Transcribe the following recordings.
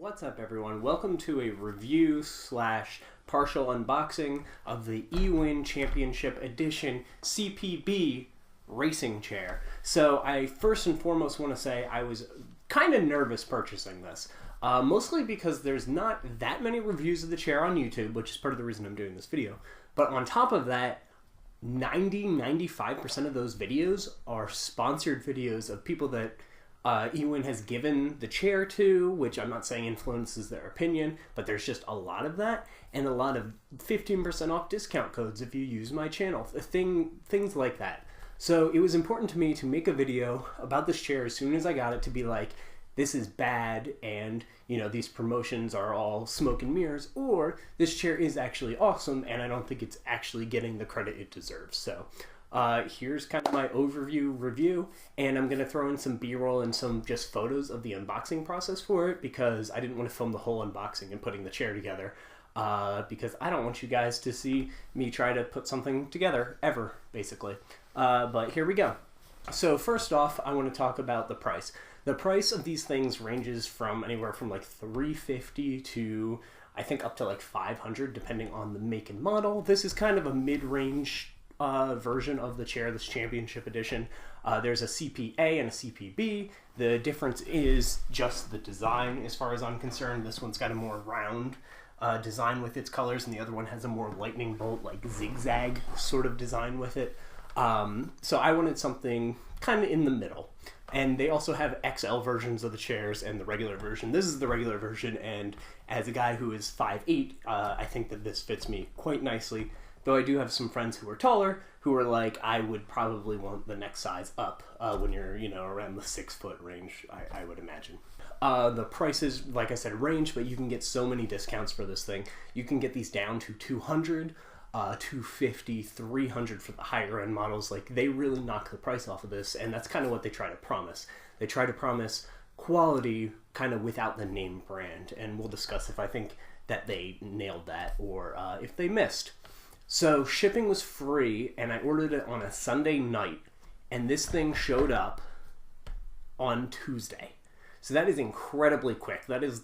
What's up everyone? Welcome to a review slash partial unboxing of the EWin Championship Edition CPB racing chair. So I first and foremost want to say I was kind of nervous purchasing this. Mostly because there's not that many reviews of the chair on YouTube, which is part of the reason I'm doing this video. But on top of that, 95% of those videos are sponsored videos of people that EWin has given the chair to, which I'm not saying influences their opinion, but there's just a lot of that, and a lot of 15% off discount codes if you use my channel, things like that. So it was important to me to make a video about this chair as soon as I got it, to be like, this is bad, and you know, these promotions are all smoke and mirrors, or this chair is actually awesome, and I don't think it's actually getting the credit it deserves. So here's kind of my overview review, and I'm going to throw in some B-roll and some just photos of the unboxing process for it, because I didn't want to film the whole unboxing and putting the chair together, because I don't want you guys to see me try to put something together, ever, basically. But here we go. So first off, I want to talk about the price. The price of these things ranges from anywhere from like $350 to I think up to like $500, depending on the make and model. This is kind of a mid-range version of the chair, this Championship Edition. There's a CPA and a CPB. The difference is just the design as far as I'm concerned. This one's got a more round design with its colors, and the other one has a more lightning bolt, like zigzag sort of design with it. So I wanted something kind of in the middle. And they also have XL versions of the chairs and the regular version. This is the regular version, and as a guy who is 5'8", I think that this fits me quite nicely. Though I do have some friends who are taller who are like, I would probably want the next size up when you're, you know, around the 6-foot range, I would imagine. The prices, like I said, range, but you can get so many discounts for this thing. You can get these down to $200, $250, $300 for the higher end models. Like, they really knock the price off of this, and that's kind of what they try to promise. They try to promise quality kind of without the name brand, and we'll discuss if I think that they nailed that or if they missed. So shipping was free, and I ordered it on a Sunday night, and this thing showed up on Tuesday. So that is incredibly quick. That is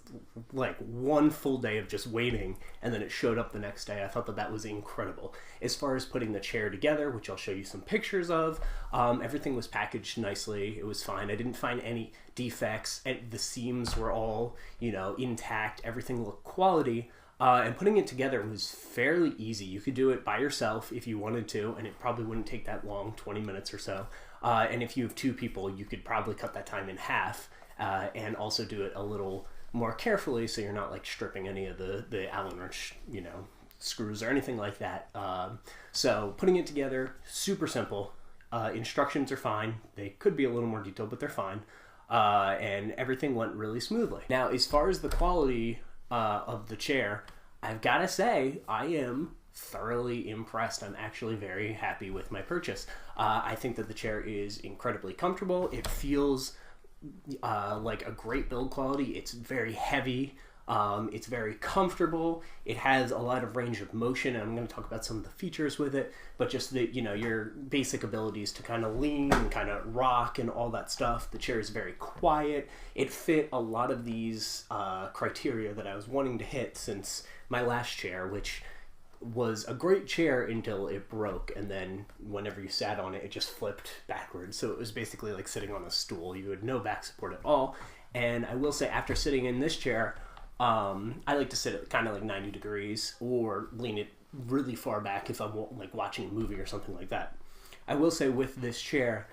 like one full day of just waiting, and then it showed up the next day. I thought that that was incredible. As far as putting the chair together, which I'll show you some pictures of, everything was packaged nicely. It was fine. I didn't find any defects. The seams were all, you know, intact. Everything looked quality. And putting it together was fairly easy. You could do it by yourself if you wanted to, and it probably wouldn't take that long, 20 minutes or so. And if you have 2 people, you could probably cut that time in half. And also do it a little more carefully, so you're not like stripping any of the Allen wrench, you know, screws or anything like that. So putting it together, super simple. Instructions are fine. They could be a little more detailed, but they're fine. And everything went really smoothly. Now, as far as the quality of the chair, I've got to say I am thoroughly impressed. I'm actually very happy with my purchase. I think that the chair is incredibly comfortable. It feels like a great build quality. It's very heavy. It's very comfortable. It has a lot of range of motion, and I'm going to talk about some of the features with it, but just the, you know, your basic abilities to kind of lean and kind of rock and all that stuff. The chair is very quiet. It fit a lot of these criteria that I was wanting to hit since my last chair, which was a great chair until it broke, and then whenever you sat on it, it just flipped backwards. So it was basically like sitting on a stool. You had no back support at all. And I will say, after sitting in this chair, I like to sit at kind of like 90 degrees or lean it really far back if I'm like watching a movie or something like that. I will say with this chair,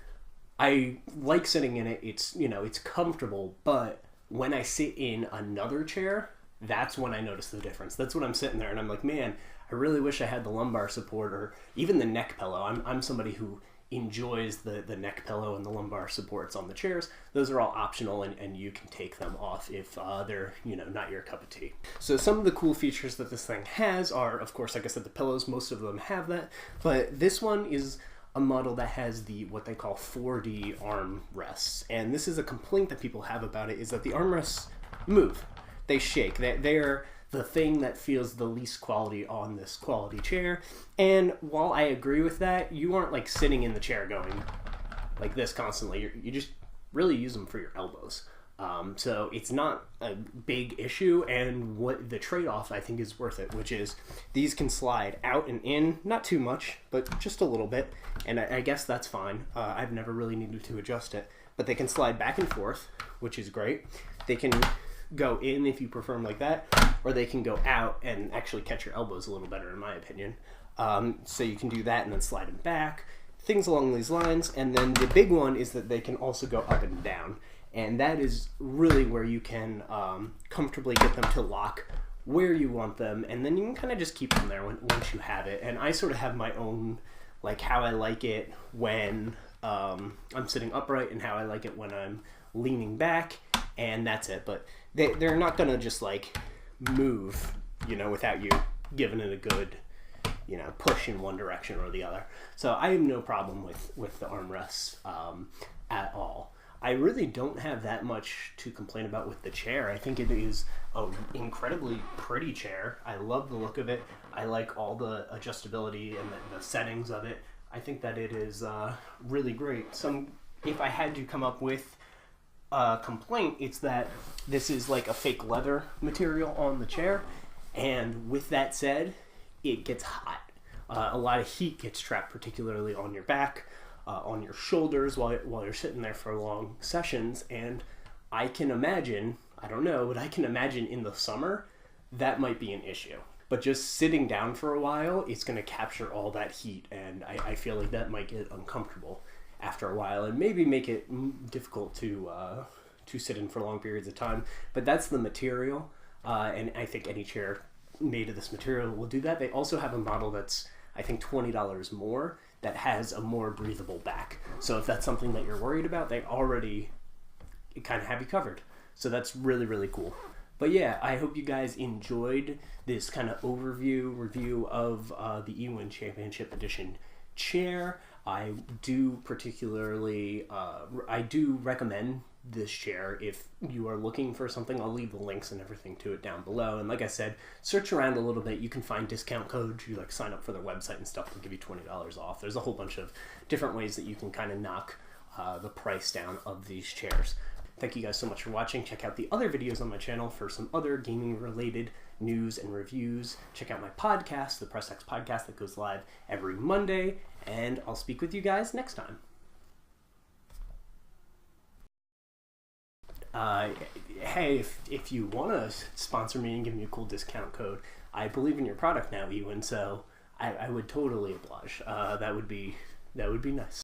I like sitting in it. It's, you know, it's comfortable, but when I sit in another chair, that's when I notice the difference. That's when I'm sitting there and I'm like, man, I really wish I had the lumbar support or even the neck pillow. I'm somebody who enjoys the neck pillow and the lumbar supports on the chairs. Those are all optional, and you can take them off if they're, you know, not your cup of tea. So some of the cool features that this thing has are, of course, like I said, the pillows. Most of them have that, but this one is a model that has the what they call 4D arm rests, and this is a complaint that people have about it, is that the armrests move. They shake. They're the thing that feels the least quality on this quality chair. And while I agree with that, you aren't like sitting in the chair going like this constantly. You just really use them for your elbows. So it's not a big issue, and what the trade-off I think is worth it, which is these can slide out and in, not too much, but just a little bit, and I guess that's fine. I've never really needed to adjust it, but they can slide back and forth, which is great. They can go in if you prefer them like that, or they can go out and actually catch your elbows a little better, in my opinion. So you can do that and then slide them back, things along these lines. And then the big one is that they can also go up and down, and that is really where you can comfortably get them to lock where you want them, and then you can kind of just keep them there once you have it. And I sort of have my own, like, how I like it when I'm sitting upright and how I like it when I'm leaning back, and that's it. But they're not gonna just like move, you know, without you giving it a good, you know, push in one direction or the other. So I have no problem with the armrests at all. I really don't have that much to complain about with the chair. I think it is an incredibly pretty chair. I love the look of it. I like all the adjustability and the settings of it. I think that it is really great. If I had to come up with a complaint, it's that this is like a fake leather material on the chair, and with that said, it gets hot. A lot of heat gets trapped, particularly on your back, on your shoulders while you're sitting there for long sessions. And I can imagine, I don't know, but I can imagine in the summer that might be an issue. But just sitting down for a while, it's going to capture all that heat, and I feel like that might get uncomfortable after a while and maybe make it difficult to sit in for long periods of time. But that's the material, and I think any chair made of this material will do that. They also have a model that's, I think, $20 more that has a more breathable back. So if that's something that you're worried about, they already kind of have you covered. So that's really, really cool. But yeah, I hope you guys enjoyed this kind of overview review of the EWin Championship Edition chair. I do particularly, I do recommend this chair if you are looking for something. I'll leave the links and everything to it down below. And like I said, search around a little bit. You can find discount codes. You like sign up for their website and stuff. They'll give you $20 off. There's a whole bunch of different ways that you can kind of knock the price down of these chairs. Thank you guys so much for watching. Check out the other videos on my channel for some other gaming related news and reviews. Check out my podcast, the Press X Podcast, that goes live every Monday, and I'll speak with you guys next time. Hey, if you want to sponsor me and give me a cool discount code, I believe in your product now, EWin, so I would totally oblige. That would be nice.